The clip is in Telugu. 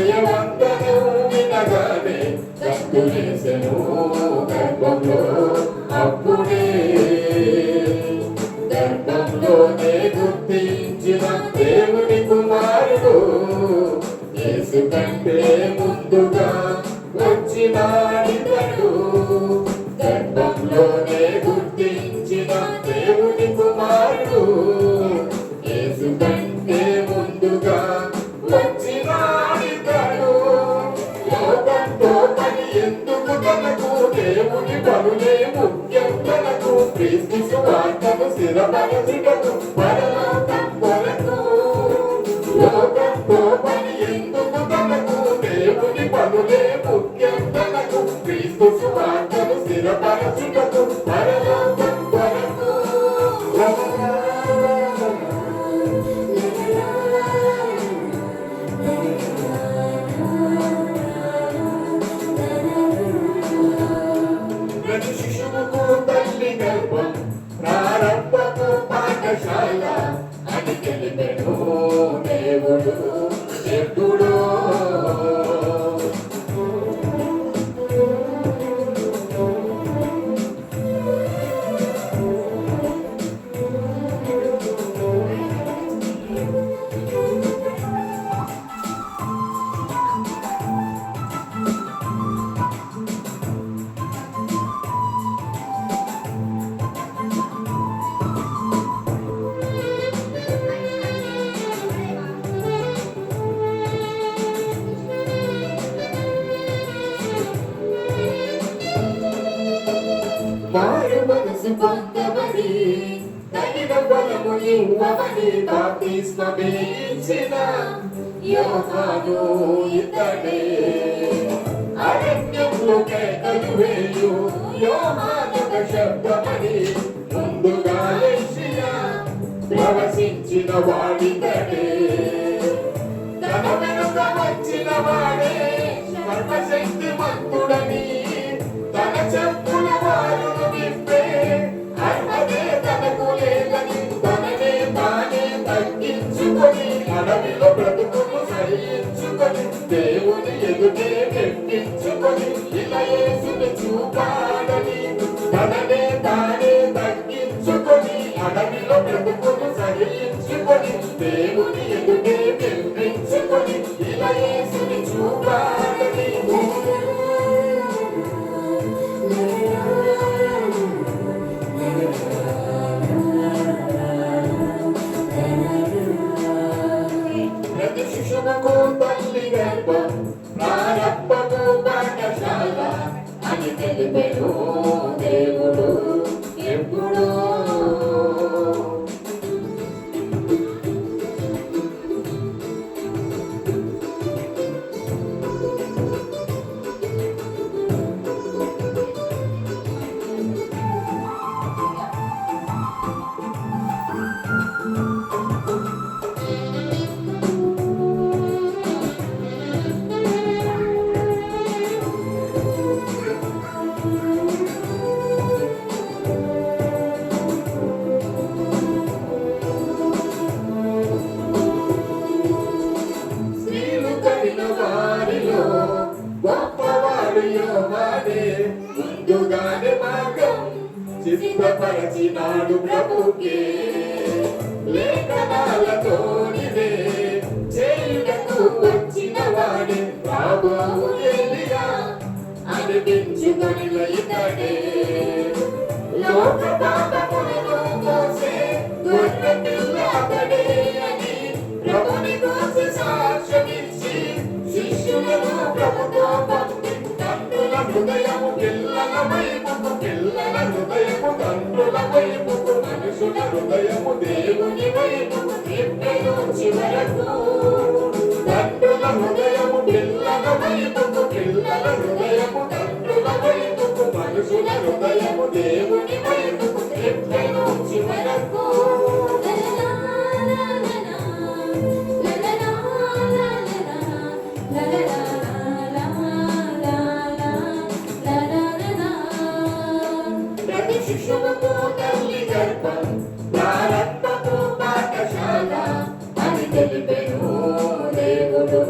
విజయవంతను వినగానే గంతులేసెను గర్భంలో అప్పుడే గర్భంలోనే గుర్తించిన దేవుని కుమారుడు యేసు కంటే ముందుగా వచ్చినాడితడు గర్భంలోనే గుర్తించిన దేవుని కుమారుడు యేసు కంటే ముందుగా వచ్చినాడితడు లోకంతో పని ఎందుకు తనకు దేవుని పనులే ముఖ్యం తనకు క్రీస్తు సువార్తను స్థిరపరచుటకు పరలోకం కొరకు లోకంతో పని ఎందుకు తనకు దేవుని పనులే ముఖ్యం తనకు క్రీస్తు సువార్తను స్థిరపరచుటకు పరలోకం కొరకు ప్రతి శిశువుకు తల్లి గర్భం ప్రారంభపు పాఠశాల అని తెలిపెను దేవుడు ఎప్పుడో మారు మనసు పొందమని తగిన బలము ఇవ్వమని బాప్తిస్మమే ఇచ్చిన యోహాను ఇతడే అరణ్యంలో కేకలు వేయు యోహానుక శబ్దమని ముందుగా లేచిన ప్రవశించిన వాడితడే తన వెనుక వచ్చిన వాడే సర్వశక్తి మంతుడని తన చెప్పుల వారును విప్పే అర్హతే తనకు లేదని తననే తానే తగ్గించుకొని అడవిలో బ్రతుకును సహించుకొని దేవుని ఎదుటే మెప్పించుకొని ఇలా యేసుని చూపాడని తననే తానే తగ్గించుకొని అడవిలో బ్రతుకును సహించుకొని దేవుని ఎదుటే మెప్పించుకొని ఇలా యేసుని చూపాడని ప్రతి శిశువుకు తల్లి గర్భం ప్రారంభపు పాఠశాల అని తెలిపెను దేవుడు ఎప్పుడో గొప్పవాడు యోహానే ముందుగానే మార్గం సిద్ధపరచినాడు ప్రభుకే లేఖనాలతోనిదే చేయుటకు వచ్చిన వాడే రాబోవు ఎలీయా అనిపించుకొని ఇతడే లోక పాపములను మోసే గొర్రె పిల్ల అతడే అని ప్రభుని గూర్చి సాక్ష్యమిచ్చి శిష్యులను ప్రభుతో పంపి తండ్రుల హృదయము పిల్లల వైపుకు పిల్లల హృదయము తండ్రుల వైపుకు మనుషుల హృదయము దేవుని వైపుకు తిప్పెను చివరకు తండ్రుల హృదయము పిల్లల వైపుకు పిల్లల హృదయము తండ్రుల వైపుకు మనుషుల హృదయము దేవుని వైపుకు తిప్పెను చివరకు శిశువుకు తల్లి గర్భం ప్రారంభపు పాఠశాల అని తెలిపెను దేవుడు.